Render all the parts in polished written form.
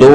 2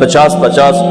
50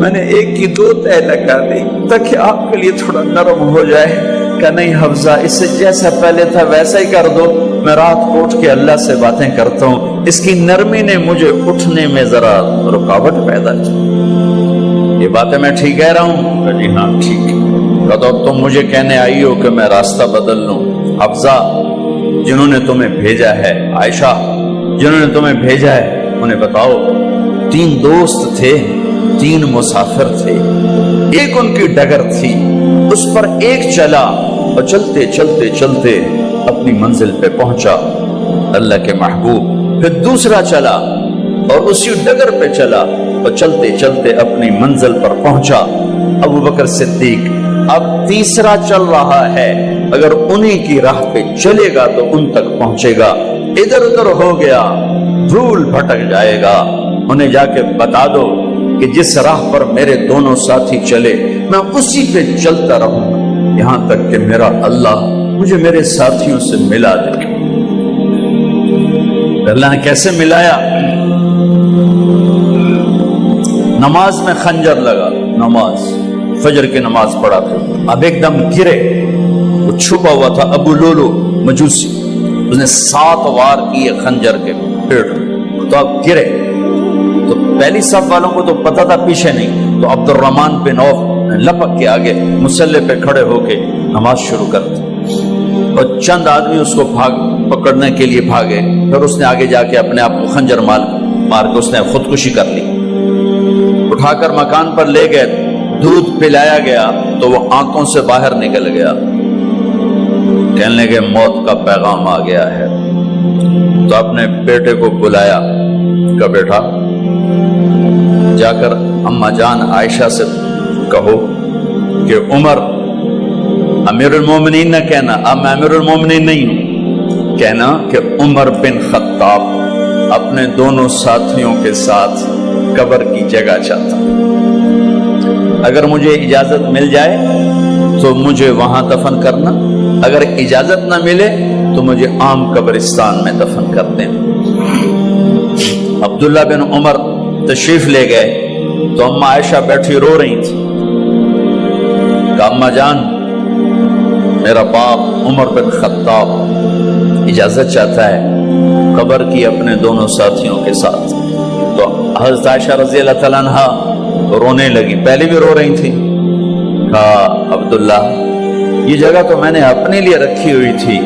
میں نے ایک کی دو تہ لگا دی تاکہ آپ کے لیے تھوڑا نرم ہو جائے. کہ نہیں حفظہ، اس سے جیسا پہلے تھا ویسا ہی کر دو. میں رات کو اٹھ کے اللہ سے باتیں کرتا ہوں، اس کی نرمی نے مجھے اٹھنے میں ذرا رکاوٹ پیدا کی. یہ باتیں میں ٹھیک کہہ رہا ہوں؟ کہ جی ہاں ٹھیک. تو تم مجھے کہنے آئی ہو کہ میں راستہ بدل لوں. حفظہ، جنہوں نے تمہیں بھیجا ہے، عائشہ جنہوں نے تمہیں بھیجا ہے، انہیں بتاؤ. 3 دوست تھے، 3 مسافر تھے. ایک ان کی ڈگر تھی، اس پر ایک چلا اور چلتے چلتے چلتے اپنی منزل پہ پہنچا، اللہ کے محبوب. پھر دوسرا چلا اور اسی ڈگر پہ چلا اور چلتے چلتے اپنی منزل پر پہنچا، ابو بکر صدیق. اب تیسرا چل رہا ہے، اگر انہی کی راہ پہ چلے گا تو ان تک پہنچے گا. ادھر ادھر ہو گیا، دھول بھٹک جائے گا. انہیں جا کے بتا دو کہ جس راہ پر میرے دونوں ساتھی چلے میں اسی پہ چلتا رہوں گا یہاں تک کہ میرا اللہ مجھے میرے ساتھیوں سے ملا دے. اللہ نے کیسے ملایا؟ نماز میں خنجر لگا، نماز فجر کی نماز پڑھا تھا. اب ایک دم گرے، وہ چھپا ہوا تھا ابو لولو مجوسی، اس نے 7 وار کیے خنجر کے پیڑ. تو اب گرے تو پہلی صف والوں کو تو پتا تھا، پیچھے نہیں. تو عبد الرحمن بن عوف لپک کے آگے مصلی پہ کھڑے ہو کے نماز شروع کر دی. اور چند آدمی اس کو پکڑنے کے لیے بھاگے. پھر اس نے آگے جا کے اپنے آپ کو خنجر مار کے اس نے خودکشی کر لی. اٹھا کر مکان پر لے گئے، دودھ پلایا گیا تو وہ آنکھوں سے باہر نکل گیا. کہنے لگے موت کا پیغام آ گیا ہے. تو اپنے بیٹے کو بلایا کہ بیٹا جا کر اماں جان عائشہ سے کہو کہ عمر امیر المومنین نہ کہنا، اب میں امیر المومنین نہیں ہوں، کہنا کہ عمر بن خطاب اپنے دونوں ساتھیوں کے ساتھ قبر کی جگہ چاہتا. اگر مجھے اجازت مل جائے تو مجھے وہاں دفن کرنا، اگر اجازت نہ ملے تو مجھے عام قبرستان میں دفن کر دیں. عبداللہ بن عمر تشریف لے گئے تو اماں عائشہ بیٹھی رو رہی تھی. کہ اماں جان میرا باپ عمر بن خطاب اجازت چاہتا ہے قبر کی اپنے دونوں ساتھیوں کے ساتھ. تو حضرت عائشہ رضی اللہ تعالیٰ عنہا رونے لگی، پہلے بھی رو رہی تھی. کہا عبداللہ یہ جگہ تو میں نے اپنے لیے رکھی ہوئی تھی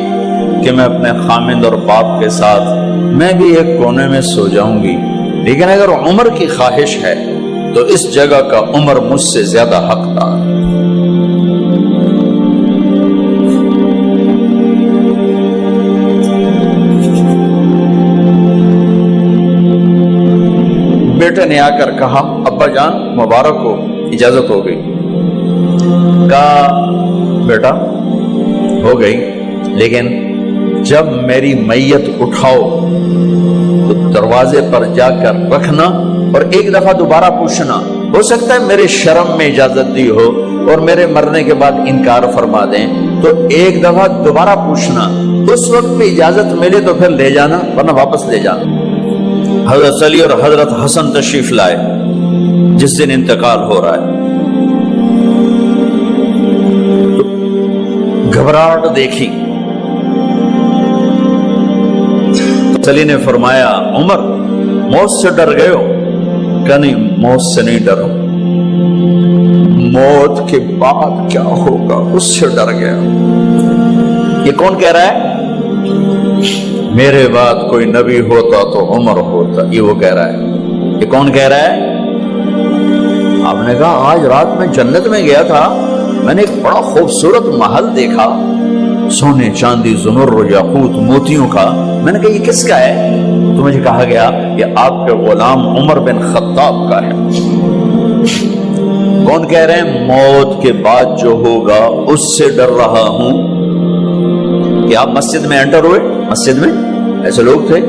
کہ میں اپنے خامند اور باپ کے ساتھ میں بھی ایک کونے میں سو جاؤں گی، لیکن اگر عمر کی خواہش ہے تو اس جگہ کا عمر مجھ سے زیادہ حقدار. بیٹے نے آ کر کہا ابا جان مبارک ہو، اجازت ہو گئی. کہا بیٹا ہو گئی، لیکن جب میری میت اٹھاؤ تو دروازے پر جا کر رکھنا اور ایک دفعہ دوبارہ پوچھنا. ہو سکتا ہے میرے شرم میں اجازت دی ہو اور میرے مرنے کے بعد انکار فرما دیں، تو ایک دفعہ دوبارہ پوچھنا. اس وقت پہ اجازت ملے تو پھر لے جانا، ورنہ واپس لے جانا. حضرت علی اور حضرت حسن تشریف لائے جس دن انتقال ہو رہا ہے. گھبراہٹ دیکھی. علی نے فرمایا عمر موت سے ڈر گئے ہو؟ کہ نہیں موت سے نہیں ڈرو، موت کے بعد کیا ہوگا اس سے ڈر گیا. یہ کون کہہ رہا ہے؟ میرے بعد کوئی نبی ہوتا تو عمر ہوتا، یہ وہ کہہ رہا ہے. یہ کون کہہ رہا ہے؟ آپ نے کہا آج رات میں جنت میں گیا تھا، میں نے ایک بڑا خوبصورت محل دیکھا، سونے چاندی زمرد یاقوت موتیوں کا. میں نے کہا یہ کس کا ہے؟ تو مجھے کہا گیا یہ آپ کے غلام عمر بن خطاب کا ہے. کون کہہ رہے ہیں موت کے بعد جو ہوگا اس سے ڈر رہا ہوں. کہ آپ مسجد میں انٹر ہوئے، مسجد میں ایسے لوگ تھے،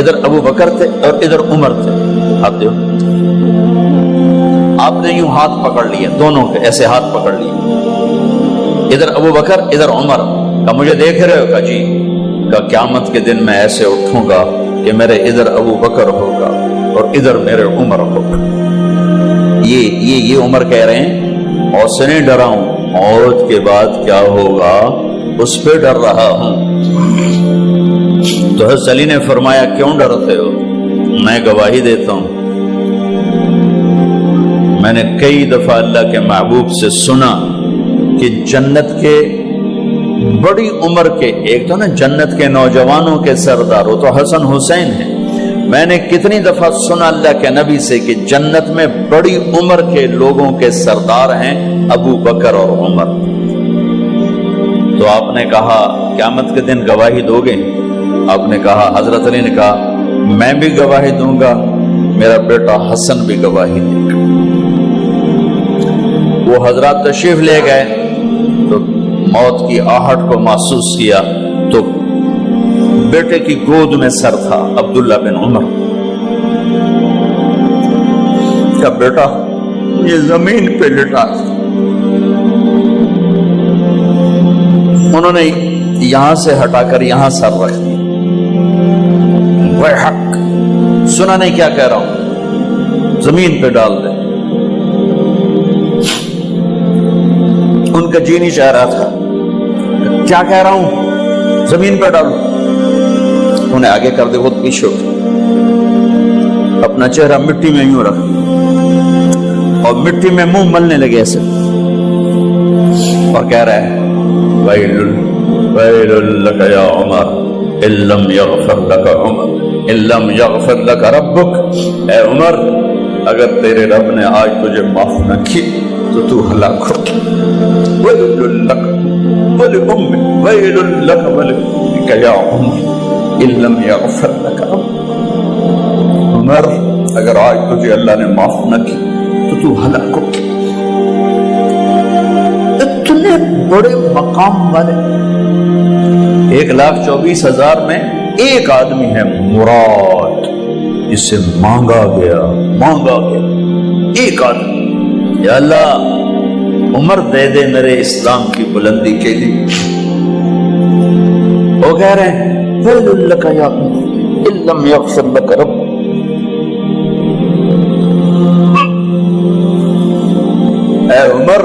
ادھر ابو بکر تھے اور ادھر عمر تھے. آپ دیو آپ نے یوں ہاتھ پکڑ لیے، دونوں کے ایسے ہاتھ پکڑ لیے، ادھر ابو بکر ادھر عمر. کہ مجھے دیکھ رہے ہو؟ کہ جی. کہ قیامت کے دن میں ایسے اٹھوں گا کہ میرے ادھر ابو بکر ہوگا اور ادھر میرے عمر ہوگا. یہ عمر کہہ رہے ہیں اور سے نہیں ڈرا ہوں، موت کے بعد کیا ہوگا اس پہ ڈر رہا ہوں۔ تو حضرت علی نے فرمایا کیوں ڈرتے ہو؟ میں گواہی دیتا ہوں، میں نے کئی دفعہ اللہ کے محبوب سے سنا کہ جنت کے بڑی عمر کے، ایک تو نا جنت کے نوجوانوں کے سردار، وہ تو حسن حسین ہیں، میں نے کتنی دفعہ سنا اللہ کے نبی سے کہ جنت میں بڑی عمر کے لوگوں کے سردار ہیں ابو بکر اور عمر۔ تو آپ نے کہا قیامت کے دن گواہی دو گے؟ آپ نے کہا، حضرت علی نے کہا میں بھی گواہی دوں گا، میرا بیٹا حسن بھی گواہی دے گا۔ وہ حضرات تشریف لے گئے تو موت کی آہٹ کو محسوس کیا تو بیٹے کی گود میں سر تھا عبداللہ بن عمر کا بیٹا، یہ زمین پہ لٹا تھا۔ انہوں نے یہاں سے ہٹا کر یہاں سر رکھ دیا۔ وہ حق سنا نہیں کیا کہہ رہا ہوں، زمین پہ ڈال دے۔ ان کا جی نہیں چاہ رہا تھا، کیا کہہ رہا ہوں، زمین پہ ڈالو۔ انہیں آگے کر دے، خود پیچھے اٹھ، اپنا چہرہ مٹی میں یوں رکھ اور مٹی میں منہ ملنے لگے ایسے، اور کہہ رہا ہے ویل لک یا عمر ان لم یغفر لک عمر ان لم یغفر لک ربک، اے عمر اگر تیرے رب نے آج تجھے معاف نہ کی تو ہلاک ہو۔ ویل لک ولأمک ویل لک ولأمک یا عمر ان لم یغفر لک ربک، عمر اگر آج تجھے اللہ نے معاف نہ کی تو ہلاک ہو۔ اتنے بڑے مقام والے 1,24,000 میں ایک آدمی ہے مراد، جسے مانگا گیا ایک آدمی، یا اللہ عمر دے دے میرے اسلام کی بلندی کے لیے۔ وہ کہہ رہے ہیں ویل لک یا عمر ان لم یغفر لک رب، اے عمر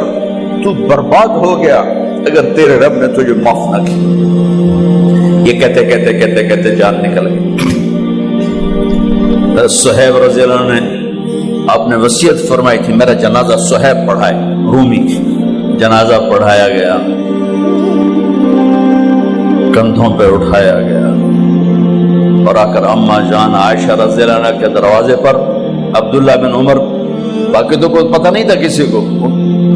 تو برباد ہو گیا اگر تیرے رب نے تجھے معاف نہ کی۔ یہ کہتے کہتے کہتے کہتے جان نکل گئی۔ صہیب رضی اللہ عنہ نے آپ نے وصیت فرمائی تھی میرا جنازہ صہیب پڑھائے، رومی جنازہ پڑھایا گیا، کندھوں پہ اٹھایا گیا اور آ کر اما جان عائشہ رضی اللہ عنہ کے دروازے پر عبداللہ بن عمر، باقی تو کوئی پتہ نہیں تھا کسی کو،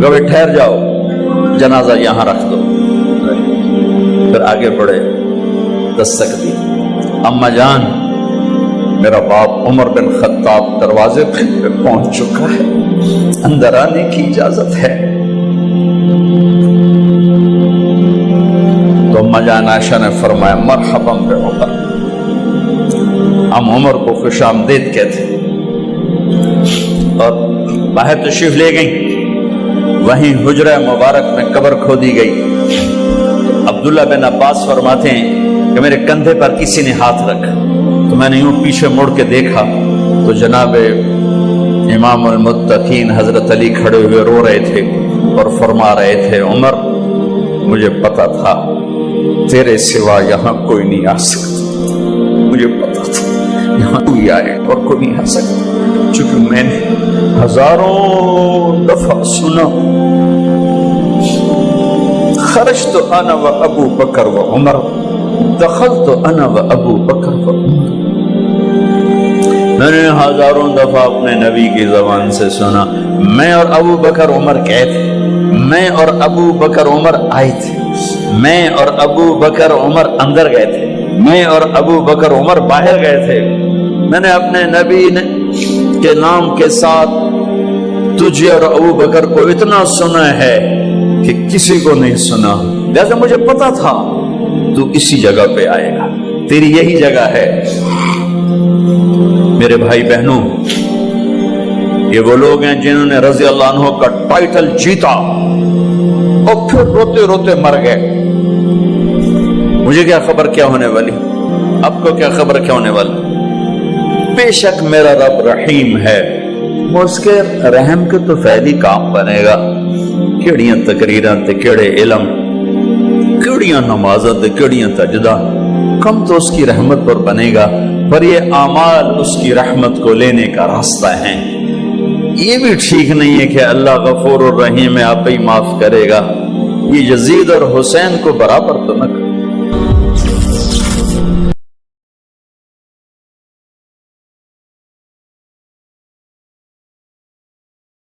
کبھی ٹھہر جاؤ جنازہ یہاں رکھ دو، پھر آگے بڑھے، دستک دی، اما جان میرا باپ عمر بن خطاب دروازے پہ پہنچ چکا ہے، اندر آنے کی اجازت ہے۔ تو اما جان عائشہ نے فرمایا مرحبا بعمر، ہم عمر کو خوش آمدید کہتے اور باہر تشریف لے گئیں۔ وہیں حجرہ مبارک میں قبر کھودی گئی۔ عبداللہ بن عباس فرماتے ہیں کہ میرے کندھے پر کسی نے ہاتھ رکھا تو میں نے یوں پیچھے مڑ کے دیکھا تو جناب امام المتقین حضرت علی کھڑے ہوئے رو رہے تھے اور فرما رہے تھے عمر مجھے پتا تھا تیرے سوا یہاں کوئی نہیں آ سکتا، مجھے پتا تھا یہاں کوئی آئے اور کوئی نہیں آ سکتا، چونکہ میں نے ہزاروں دفعہ سنا خرجت انا و ابو بکر و عمر دخلت انا و ابو بکر و عمر، میں نے ہزاروں دفعہ اپنے نبی کی زبان سے سنا میں اور ابو بکر عمر گئے تھے، میں اور ابو بکر عمر آئے تھے، میں اور ابو بکر عمر اندر گئے تھے، میں اور ابو بکر عمر باہر گئے تھے، میں نے اپنے نبی کے نام کے ساتھ تجھے اور ابو بکر کو اتنا سنا ہے کہ کسی کو نہیں سنا، لہذا مجھے پتا تھا تو اسی جگہ پہ آئے گا، تیری یہی جگہ ہے۔ میرے بھائی بہنوں، یہ وہ لوگ ہیں جنہوں نے رضی اللہ عنہ کا ٹائٹل جیتا اور پھر روتے روتے مر گئے۔ مجھے کیا خبر کیا ہونے والی، آپ کو کیا خبر کیا ہونے والی؟ بے شک میرا رب رحیم ہے، اس کے رحم کے تو فعلی کام بنے گا، کیڑیاں تقریراں تے کیڑے علم، کیڑیاں نمازاں تے کیڑیاں سجدہ، کم تو اس کی رحمت پر بنے گا، پر یہ اعمال اس کی رحمت کو لینے کا راستہ ہیں۔ یہ بھی ٹھیک نہیں ہے کہ اللہ غفور الرحیم ہے، آپ ہی معاف کرے گا، یہ یزید اور حسین کو برابر تو نہ